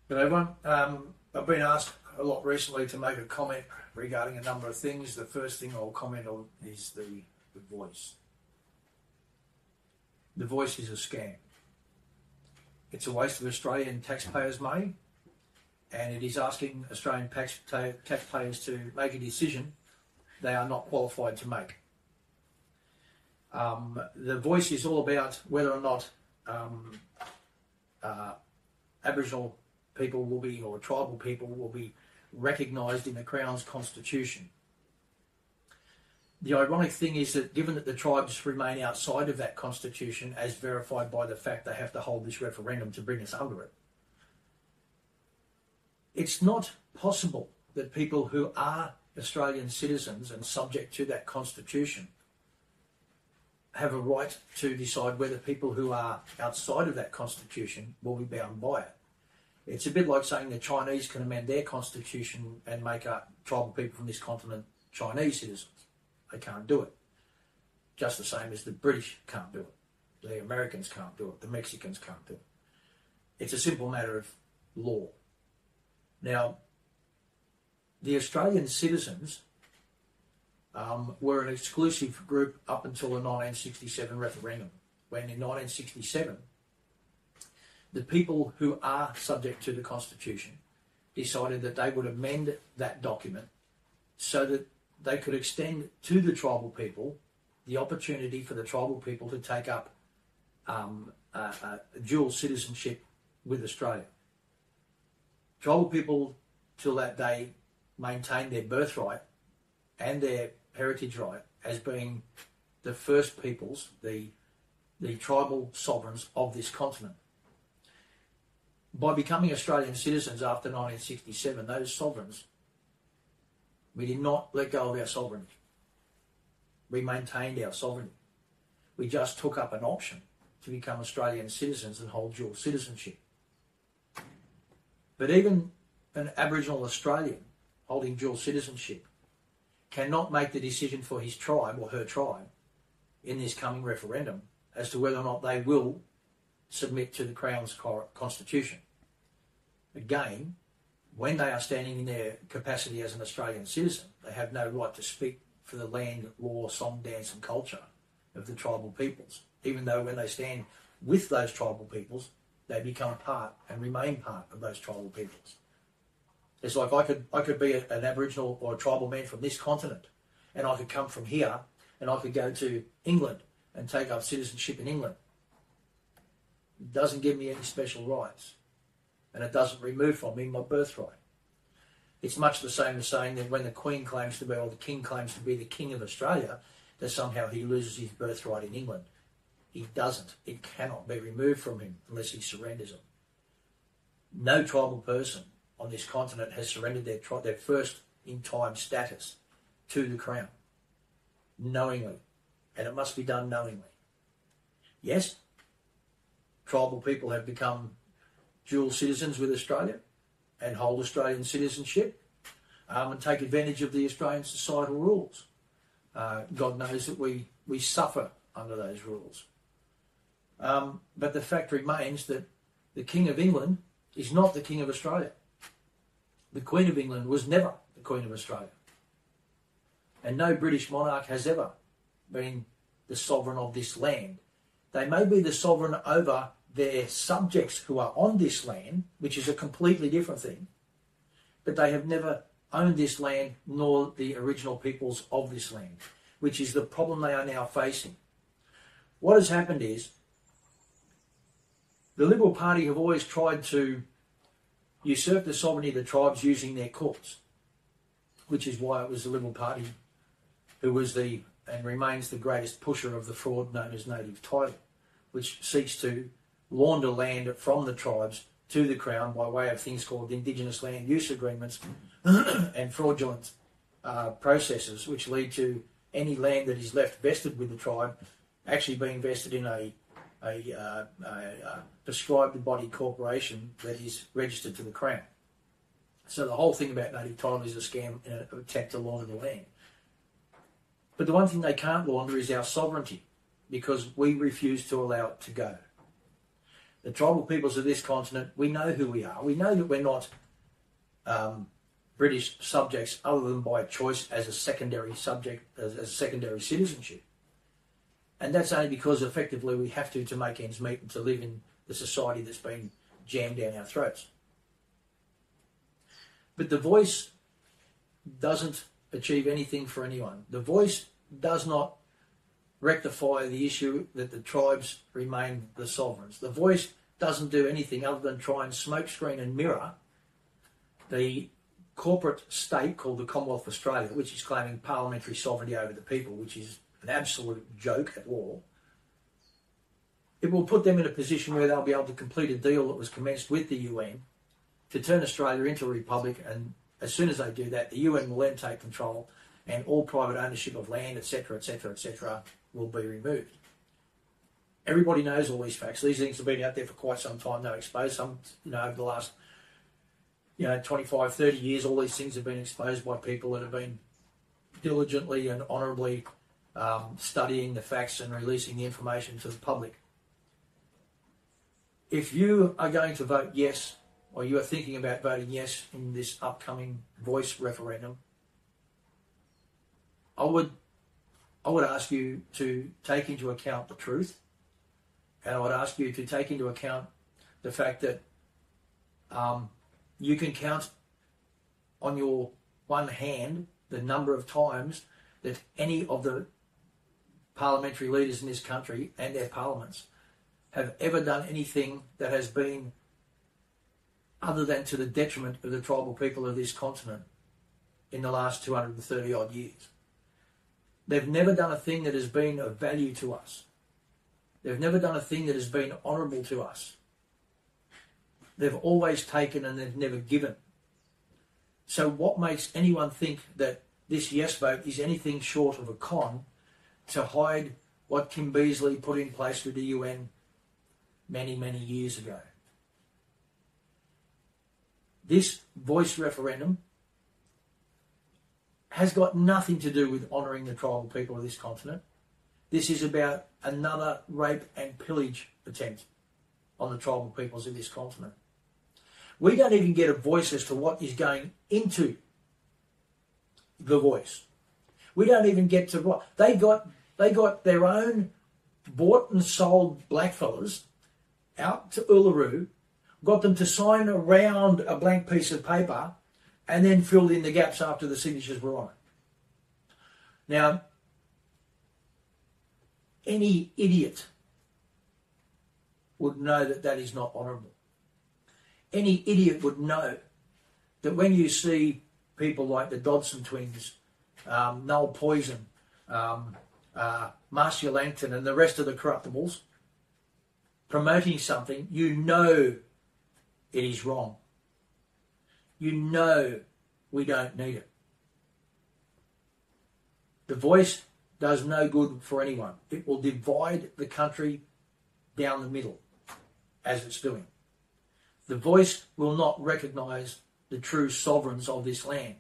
Good everyone. I've been asked a lot recently to make a comment regarding a number of things. The first thing I'll comment on is the voice. The voice is a scam. It's a waste of Australian taxpayers' money, and it is asking Australian taxpayers to make a decision they are not qualified to make. The voice is all about whether or not Aboriginal people will be, or tribal people will be, recognised in the Crown's constitution. The ironic thing is that given that the tribes remain outside of that constitution, as verified by the fact they have to hold this referendum to bring us under it, it's not possible that people who are Australian citizens and subject to that constitution have a right to decide whether people who are outside of that constitution will be bound by it. It's a bit like saying the Chinese can amend their constitution and make tribal people from this continent Chinese citizens. They can't do it. Just the same as the British can't do it. The Americans can't do it. The Mexicans can't do it. It's a simple matter of law. Now, the Australian citizens were an exclusive group up until the 1967 referendum, when in 1967, the people who are subject to the Constitution decided that they would amend that document so that they could extend to the tribal people the opportunity for the tribal people to take up dual citizenship with Australia. Tribal people till that day maintained their birthright and their heritage right as being the first peoples, the tribal sovereigns of this continent. By becoming Australian citizens after 1967, those sovereigns, we did not let go of our sovereignty. We maintained our sovereignty. We just took up an option to become Australian citizens and hold dual citizenship. But even an Aboriginal Australian holding dual citizenship cannot make the decision for his tribe or her tribe in this coming referendum as to whether or not they will submit to the Crown's constitution. Again, when they are standing in their capacity as an Australian citizen, they have no right to speak for the land, law, song, dance and culture of the tribal peoples, even though when they stand with those tribal peoples, they become part and remain part of those tribal peoples. It's like I could be an Aboriginal or a tribal man from this continent, and I could come from here and I could go to England and take up citizenship in England. It doesn't give me any special rights, and it doesn't remove from me my birthright. It's much the same as saying that when the Queen claims to be, or the King claims to be the King of Australia, that somehow he loses his birthright in England. He doesn't. It cannot be removed from him unless he surrenders it. No tribal person on this continent has surrendered their first in time status to the Crown, knowingly, and it must be done knowingly. Yes, tribal people have become dual citizens with Australia and hold Australian citizenship and take advantage of the Australian societal rules. God knows that we suffer under those rules. But the fact remains that the King of England is not the King of Australia. The Queen of England was never the Queen of Australia. And no British monarch has ever been the sovereign of this land. They may be the sovereign over their subjects who are on this land, which is a completely different thing, but they have never owned this land nor the original peoples of this land, which is the problem they are now facing. What has happened is the Liberal Party have always tried to usurp the sovereignty of the tribes using their courts, which is why it was the Liberal Party who was and remains the greatest pusher of the fraud known as native title, which seeks to launder land from the tribes to the Crown by way of things called Indigenous Land Use Agreements and fraudulent processes, which lead to any land that is left vested with the tribe actually being vested in a prescribed body corporation that is registered to the Crown. So the whole thing about native title is a scam and an attempt to launder the land. But the one thing they can't launder is our sovereignty, because we refuse to allow it to go. The tribal peoples of this continent, we know who we are. We know that we're not British subjects other than by choice as a secondary subject, as a secondary citizenship. And that's only because effectively we have to make ends meet and to live in the society that's been jammed down our throats. But the voice doesn't achieve anything for anyone. The voice does not rectify the issue that the tribes remain the sovereigns. The voice doesn't do anything other than try and smokescreen and mirror the corporate state called the Commonwealth of Australia, which is claiming parliamentary sovereignty over the people, which is an absolute joke at war. It will put them in a position where they'll be able to complete a deal that was commenced with the UN to turn Australia into a republic, and as soon as they do that, the UN will then take control and all private ownership of land, etc., etc., etc., will be removed. Everybody knows all these facts. These things have been out there for quite some time. They're exposed. Some, over the last, 25, 30 years, all these things have been exposed by people that have been diligently and honourably studying the facts and releasing the information to the public. If you are going to vote yes, or you are thinking about voting yes in this upcoming voice referendum, I would ask you to take into account the truth, and I would ask you to take into account the fact that you can count on your one hand the number of times that any of the parliamentary leaders in this country and their parliaments have ever done anything that has been other than to the detriment of the tribal people of this continent in the last 230 odd years. They've never done a thing that has been of value to us. They've never done a thing that has been honourable to us. They've always taken and they've never given. So what makes anyone think that this yes vote is anything short of a con to hide what Kim Beazley put in place with the UN many, many years ago? This voice referendum has got nothing to do with honouring the tribal people of this continent. This is about another rape and pillage attempt on the tribal peoples of this continent. We don't even get a voice as to what is going into the voice. We don't even get to what they got their own bought and sold blackfellas out to Uluru, got them to sign around a blank piece of paper, and then filled in the gaps after the signatures were on it. Now, any idiot would know that that is not honourable. Any idiot would know that when you see people like the Dodson twins, Noel Poison, Marcia Langton and the rest of the corruptibles promoting something, you know it is wrong. You know we don't need it. The voice does no good for anyone. It will divide the country down the middle, as it's doing. The voice will not recognise the true sovereigns of this land.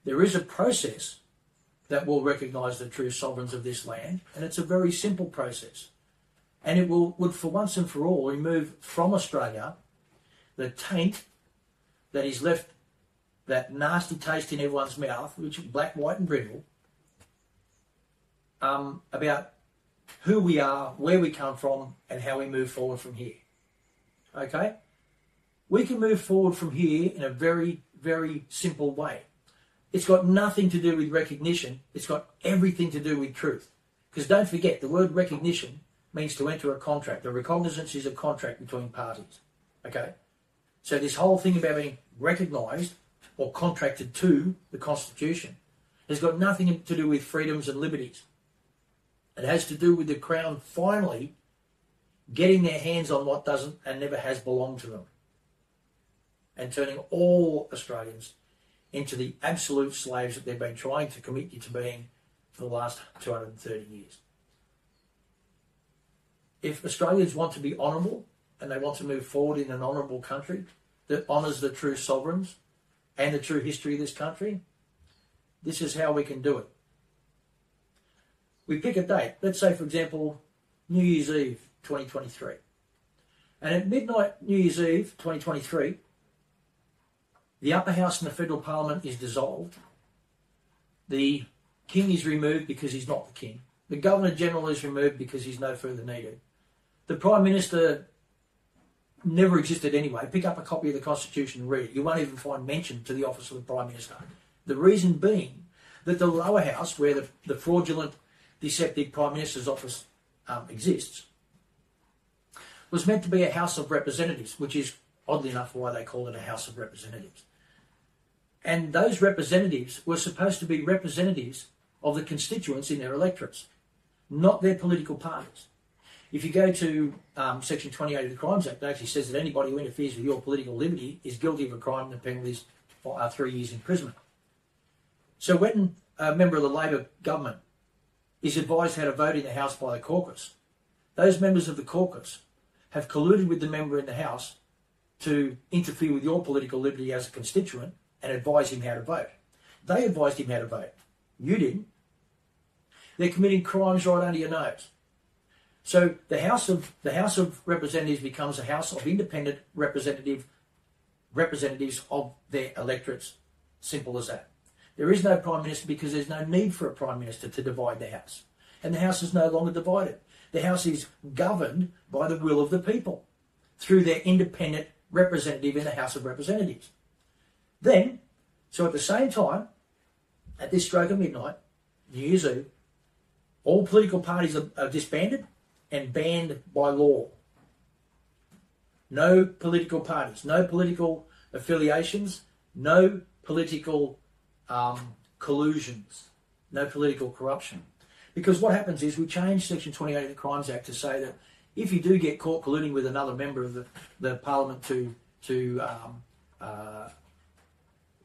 There is a process that will recognise the true sovereigns of this land, and it's a very simple process. And it would for once and for all remove from Australia the taint that is left, that nasty taste in everyone's mouth, which is black, white and brittle, about who we are, where we come from, and how we move forward from here. Okay? We can move forward from here in a very, very simple way. It's got nothing to do with recognition. It's got everything to do with truth. Because don't forget, the word recognition means to enter a contract. A recognizance is a contract between parties. Okay? So this whole thing about being recognised or contracted to the Constitution has got nothing to do with freedoms and liberties. It has to do with the Crown finally getting their hands on what doesn't and never has belonged to them, and turning all Australians into the absolute slaves that they've been trying to commit you to being for the last 230 years. If Australians want to be honourable and they want to move forward in an honourable country that honours the true sovereigns and the true history of this country, this is how we can do it. We pick a date. Let's say, for example, New Year's Eve 2023. And at midnight New Year's Eve 2023, the upper house in the federal parliament is dissolved. The king is removed because he's not the king. The Governor-General is removed because he's no further needed. The Prime Minister never existed anyway. Pick up a copy of the Constitution and read it. You won't even find mention to the office of the Prime Minister. The reason being that the lower house, where the fraudulent, deceptive Prime Minister's office exists, was meant to be a House of Representatives, which is, oddly enough, why they call it a House of Representatives. And those representatives were supposed to be representatives of the constituents in their electorates, not their political parties. If you go to Section 28 of the Crimes Act, it actually says that anybody who interferes with your political liberty is guilty of a crime and the penalty is 3 years imprisonment. So when a member of the Labor government is advised how to vote in the House by the caucus, those members of the caucus have colluded with the member in the House to interfere with your political liberty as a constituent and advise him how to vote. They advised him how to vote. You didn't. They're committing crimes right under your nose. So the House of Representatives becomes a House of independent representatives of their electorates. Simple as that. There is no Prime Minister because there's no need for a Prime Minister to divide the House. And the House is no longer divided. The House is governed by the will of the people through their independent representative in the House of Representatives. Then, so at the same time, at this stroke of midnight, New Year's Eve, all political parties are disbanded and banned by law. No political parties, no political affiliations, no political collusions, no political corruption. Because what happens is we change Section 28 of the Crimes Act to say that if you do get caught colluding with another member of the Parliament to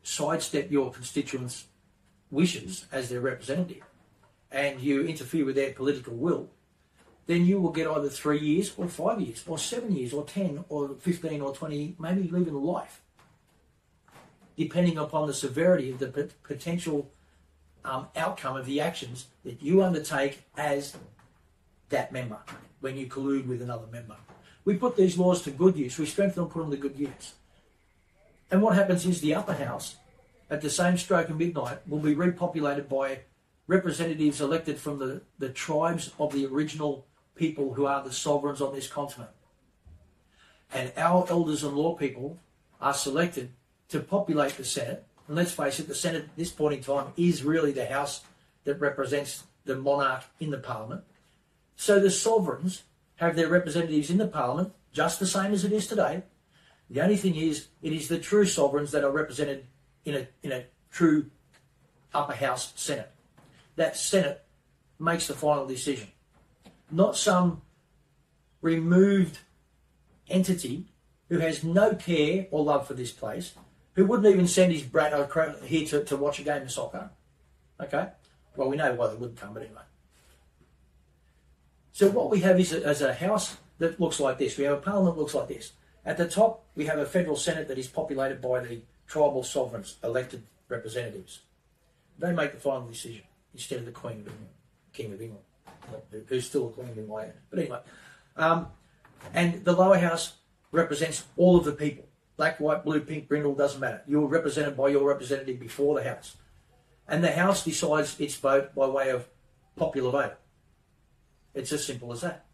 sidestep your constituents' wishes as their representative, and you interfere with their political will, then you will get either 3 years or 5 years or 7 years or 10 or 15 or 20, maybe even life, depending upon the severity of the potential outcome of the actions that you undertake as that member when you collude with another member. We put these laws to good use. We strengthen and put them to good use. And what happens is the upper house, at the same stroke of midnight, will be repopulated by representatives elected from the tribes of the original people who are the sovereigns on this continent. And our elders and law people are selected to populate the Senate. And let's face it, the Senate at this point in time is really the house that represents the monarch in the Parliament. So the sovereigns have their representatives in the Parliament, just the same as it is today. The only thing is, it is the true sovereigns that are represented in a true upper house Senate. That Senate makes the final decision. Not some removed entity who has no care or love for this place, who wouldn't even send his brat here to watch a game of soccer. Okay? Well, we know why they wouldn't come, but anyway. So what we have is a house that looks like this. We have a parliament that looks like this. At the top, we have a federal Senate that is populated by the tribal sovereigns, elected representatives. They make the final decision instead of the Queen of England, King of England, who's still a queen in my head. But anyway, and the lower house represents all of the people. Black, white, blue, pink, brindle, doesn't matter. You're represented by your representative before the House. And the House decides its vote by way of popular vote. It's as simple as that.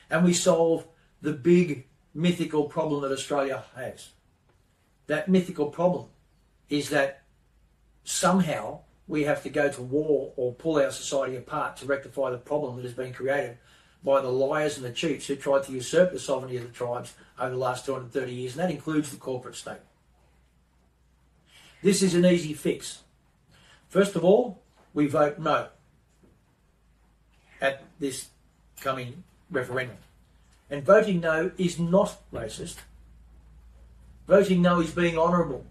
And we solve the big mythical problem that Australia has. That mythical problem is that somehow we have to go to war or pull our society apart to rectify the problem that has been created by the liars and the cheats who tried to usurp the sovereignty of the tribes over the last 230 years, and that includes the corporate state. This is an easy fix. First of all, we vote no at this coming referendum. And voting no is not racist. Voting no is being honourable.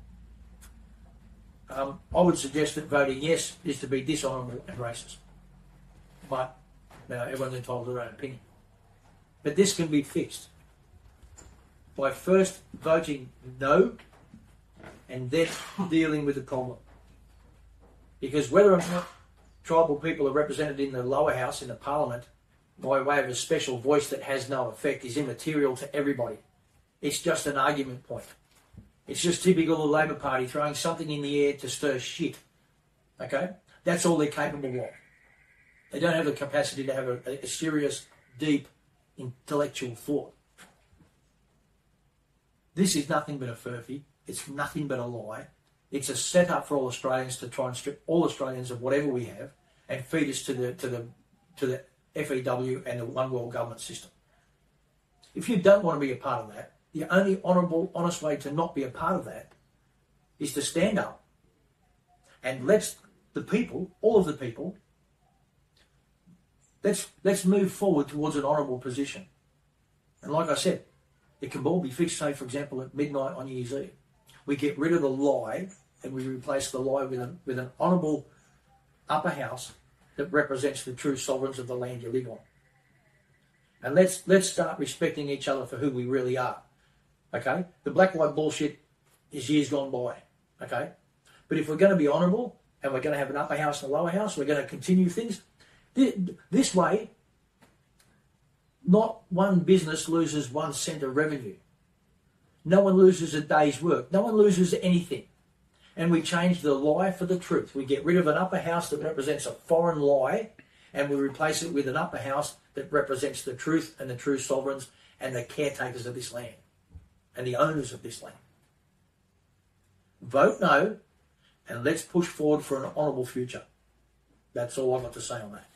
I would suggest that voting yes is to be dishonourable and racist. But everyone's entitled to their own opinion. But this can be fixed by first voting no and then dealing with the problem. Because whether or not tribal people are represented in the lower house, in the Parliament, by way of a special voice that has no effect is immaterial to everybody. It's just an argument point. It's just typical of the Labor Party throwing something in the air to stir shit. Okay? That's all they're capable of. They don't have the capacity to have a serious, deep, intellectual thought. This is nothing but a furphy. It's nothing but a lie. It's a setup for all Australians to try and strip all Australians of whatever we have and feed us to the FEW and the one world government system. If you don't want to be a part of that, the only honourable, honest way to not be a part of that is to stand up and let the people, all of the people, let's move forward towards an honourable position. And like I said, it can all be fixed, say, for example, at midnight on New Year's Eve. We get rid of the lie and we replace the lie with an honourable upper house that represents the true sovereigns of the land you live on. And let's start respecting each other for who we really are. Okay? The black-white bullshit is years gone by. Okay? But if we're going to be honourable and we're going to have an upper house and a lower house, we're going to continue things. This way, not one business loses 1 cent of revenue. No one loses a day's work. No one loses anything. And we change the lie for the truth. We get rid of an upper house that represents a foreign lie and we replace it with an upper house that represents the truth and the true sovereigns and the caretakers of this land and the owners of this land. Vote no and let's push forward for an honourable future. That's all I've got to say on that.